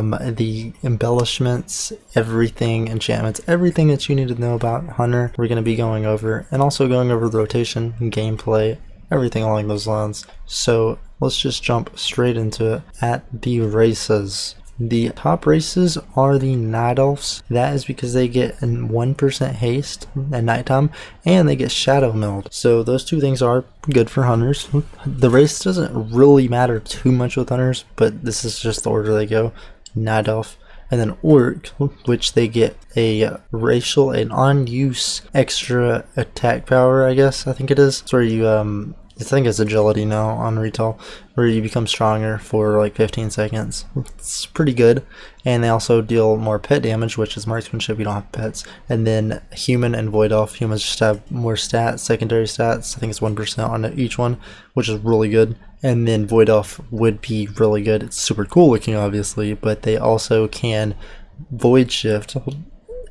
the embellishments, everything, enchantments, everything that you need to know about Hunter, we're going to be going over, and also going over the rotation, gameplay, everything along those lines. So let's just jump straight into it. At the races, the top races are the Night Elves. That is because they get a 1% haste at nighttime, and they get shadow milled. So those two things are good for Hunters. The race doesn't really matter too much with Hunters, but this is just the order they go. Night Elf, and then Orc, which they get a racial and on-use extra attack power, I guess, I think it is. It's where you, I think it's agility now on retail, where you become stronger for like 15 seconds. It's pretty good. And they also deal more pet damage, which is marksmanship, you don't have pets. And then human and void elf, humans just have more stats, secondary stats. I think it's 1% on each one, which is really good. And then void elf would be really good. It's super cool looking, obviously, but they also can void shift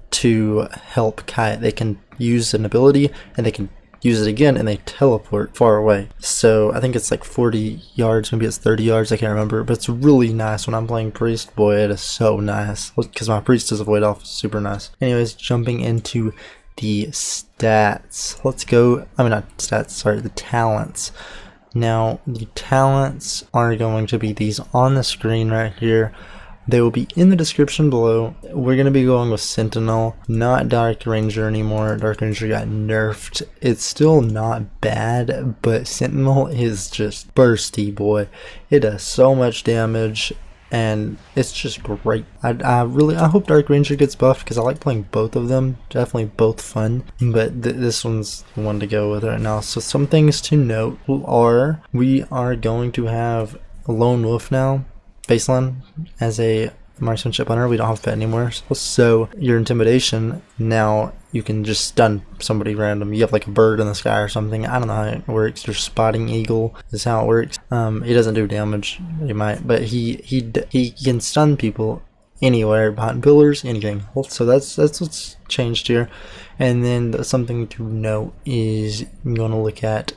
to help kite. They can use an ability and they can use it again and they teleport far away. So I think it's like 40 yards, maybe it's 30 yards, I can't remember, but it's really nice when I'm playing priest. Boy, it is so nice because my priest is a void elf. Super nice. Anyways, jumping into the stats, let's go. I mean, not stats, sorry, the talents. Now the talents are going to be these on the screen right here. They will be in the description below. We're going to be going with Sentinel, not Dark Ranger anymore. Dark Ranger got nerfed. It's still not bad, but Sentinel is just bursty, boy. It does so much damage, and it's just great. I hope Dark Ranger gets buffed because I like playing both of them. Definitely both fun, but this one's the one to go with right now. So some things to note are we are going to have a Lone Wolf now. Baseline as a Marksmanship Hunter. We don't have pet anymore. So your intimidation, now you can just stun somebody random. You have like a bird in the sky or something. I don't know how it works. Your spotting eagle is how it works. He doesn't do damage. He might, but he can stun people anywhere, behind pillars, anything. So that's what's changed here. And then something to note is I'm going to look at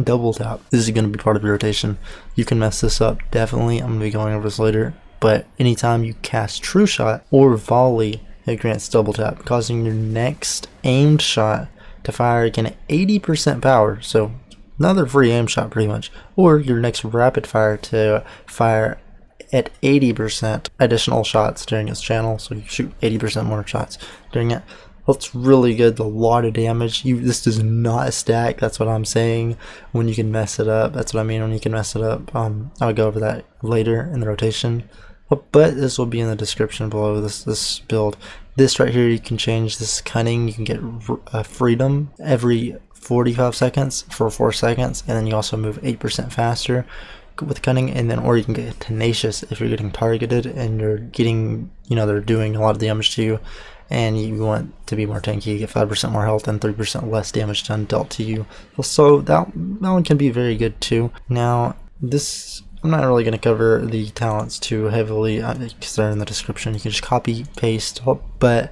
double tap. This is going to be part of your rotation. You can mess this up, definitely. I'm going to be going over this later, but anytime you cast True Shot or Volley, it grants double tap, causing your next aimed shot to fire again at 80% power. So another free aim shot pretty much. Or your next rapid fire to fire at 80% additional shots during its channel, so you shoot 80% more shots during it. That's really good. A lot of damage. This does not stack. That's what I'm saying. When you can mess it up. That's what I mean when you can mess it up. I'll go over that later in the rotation. But this will be in the description below this build. This right here, you can change this cunning. You can get freedom every 45 seconds for 4 seconds, and then you also move 8% faster with cunning, and then or you can get tenacious if you're getting targeted and you're getting, they're doing a lot of damage to you. And you want to be more tanky, you get 5% more health and 3% less damage done dealt to you. So that one can be very good too. Now, this, I'm not really going to cover the talents too heavily because they're in the description. You can just copy, paste, but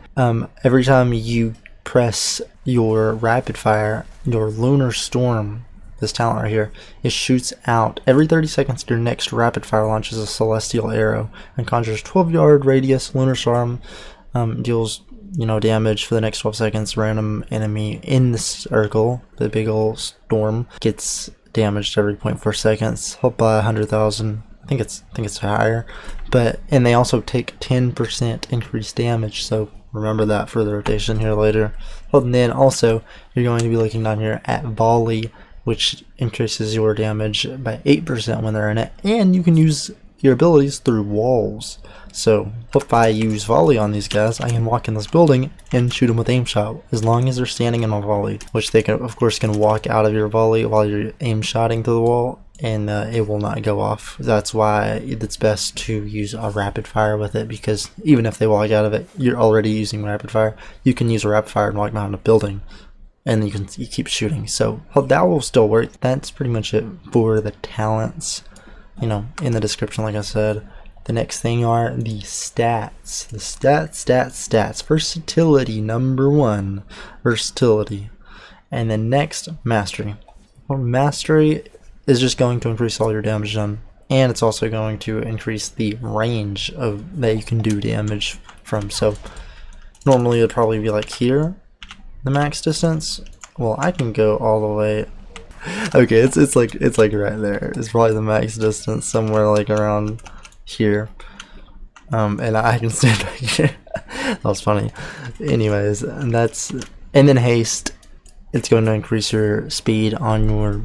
every time you press your rapid fire, your Lunar Storm, this talent right here, it shoots out every 30 seconds. Your next rapid fire launches a celestial arrow and conjures 12-yard radius. Lunar Storm deals damage for the next 12 seconds. Random enemy in the circle, the big old storm, gets damaged every 0.4 seconds. Help by 100,000. I think it's higher, and they also take 10% increased damage. So remember that for the rotation here later. And then also you're going to be looking down here at Volley, which increases your damage by 8% when they're in it, and you can use your abilities through walls. So if I use Volley on these guys, I can walk in this building and shoot them with aim shot as long as they're standing in a Volley, which they can, of course, walk out of your Volley while you're aim shotting to the wall, and it will not go off. That's why it's best to use a rapid fire with it, because even if they walk out of it, you're already using rapid fire. You can use a rapid fire and walk behind a building, and you keep shooting. So that will still work. That's pretty much it for the talents. In the description, like I said. The next thing are the stats. The stats. Versatility, number 1. Versatility. And then next, mastery. Well, mastery is just going to increase all your damage done and it's also going to increase the range of that you can do damage from. So normally it'd probably be like here, the max distance. Well, I can go all the way. Okay, it's like right there. It's probably the max distance, somewhere like around here. And I can stand back here. That was funny. Anyways, and then haste. It's going to increase your speed on your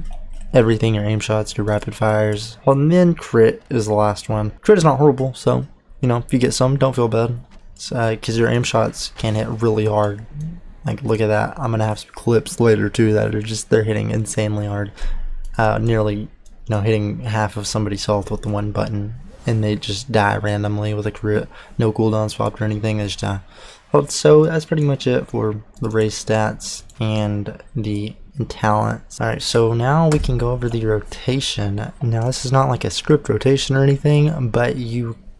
everything, your aim shots, your rapid fires. And then crit is the last one. Crit is not horrible, so you know, if you get some, don't feel bad. Because your aim shots can hit really hard. Like, look at that. I'm gonna have some clips later too that are just, they're hitting insanely hard. Nearly, you know, hitting half of somebody's health with the one button, and they just die randomly with a crit. No cooldown swapped or anything, they just die. Well, so that's pretty much it for the race stats and the talents. Alright, so now we can go over the rotation. Now this is not like a script rotation or anything, but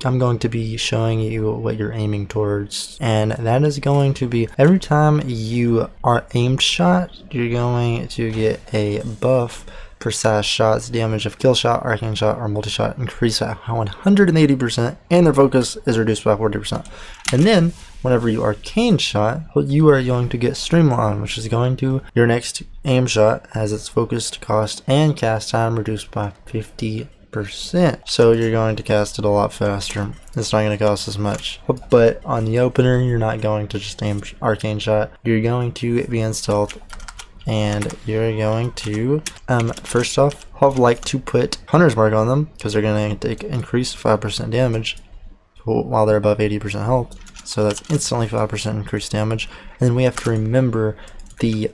I'm going to be showing you what you're aiming towards, and that is going to be every time you are aimed shot, you're going to get a buff. Precise shots, damage of kill shot, arcane shot, or multi-shot increase at 180%, and their focus is reduced by 40%. And then, whenever you arcane shot, you are going to get streamline, which is going to, your next aim shot has its focused cost and cast time reduced by 50%. So you're going to cast it a lot faster. It's not going to cost as much. But on the opener, you're not going to just aim arcane shot. You're going to be in stealth, and you're going to first off, I'd like to put Hunter's Mark on them, because they're going to take increased 5% damage while they're above 80% health. So that's instantly 5% increased damage. And then we have to remember the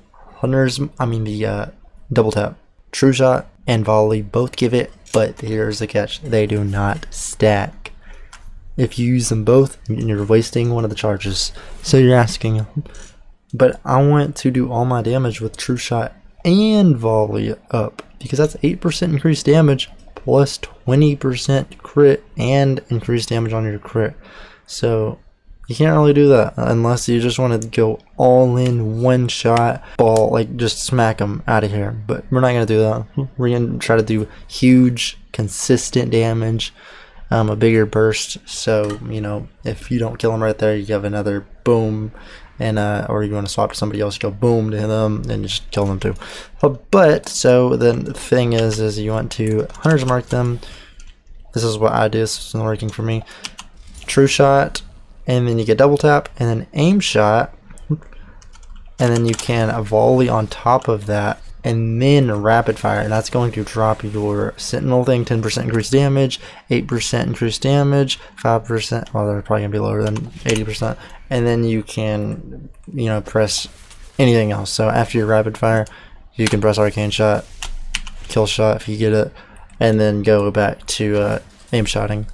double tap. True shot and volley both give it, but here's the catch: they do not stack. If you use them both, you're wasting one of the charges. So you're asking, but I want to do all my damage with true shot and volley up, because that's 8% increased damage plus 20% crit and increased damage on your crit. So you can't really do that unless you just want to go all in one shot ball, like just smack them out of here. But we're not going to do that. We're going to try to do huge consistent damage, a bigger burst. So, you know, if you don't kill them right there, you have another boom, and or you want to swap to somebody else, go boom to them and just kill them too. But so then the thing is you want to Hunter's Mark them. This is what I do. This is working for me. True shot, and then you get double tap, and then aim shot, and then you can volley on top of that, and then rapid fire, and that's going to drop your sentinel thing 10% increased damage, 8% increased damage, 5%, well, they're probably gonna be lower than 80%, and then you can, you know, press anything else. So after your rapid fire, you can press arcane shot, kill shot if you get it, and then go back to aim shotting.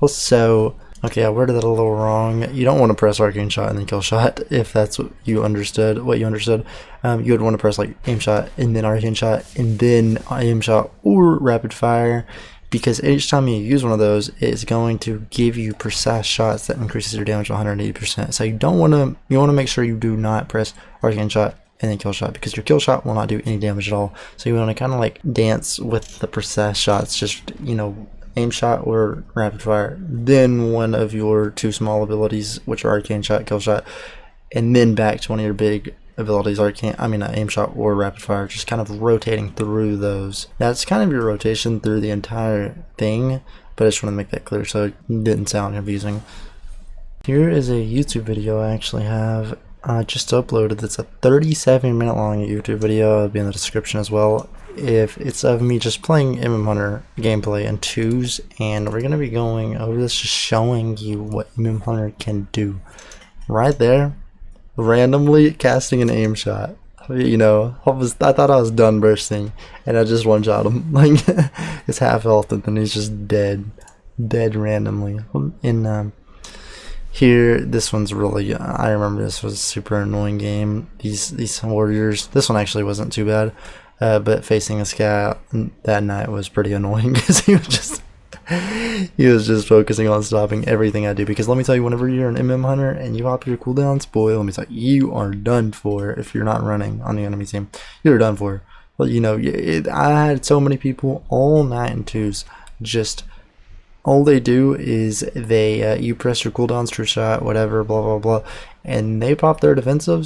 So okay, I worded that a little wrong. You don't want to press arcane shot and then kill shot, if that's what you understood. You would want to press like aim shot and then arcane shot and then aim shot or rapid fire, because each time you use one of those, it's going to give you precise shots that increases your damage by 180%. So you want to make sure you do not press arcane shot and then kill shot, because your kill shot will not do any damage at all. So you want to kind of like dance with the precise shots, just, you know, aim shot or rapid fire, then one of your two small abilities, which are arcane shot, kill shot, and then back to one of your big abilities, aim shot or rapid fire, just kind of rotating through those. That's kind of your rotation through the entire thing, but I just want to make that clear so it didn't sound confusing. Here is a YouTube video I actually have just uploaded. It's a 37-minute long YouTube video. It'll be in the description as well. If it's of me just playing Hunter gameplay in twos, and we're gonna be going over this, just showing you what Hunter can do. Right there, randomly casting an aim shot. You know, I thought I was done bursting, and I just one shot him. Like, it's half health, and then he's just dead randomly. In here, this one's really, I remember this was a super annoying game. These warriors, this one actually wasn't too bad. But facing this guy that night was pretty annoying, because he was just focusing on stopping everything I do. Because let me tell you, whenever you're an Hunter and you hop your cooldowns, boy, let me tell you, you are done for. If you're not running on the enemy team, you're done for. Well, you know, I had so many people all night in twos just all they do is they you press your cooldowns for shot, whatever, blah blah blah, and they pop their defensives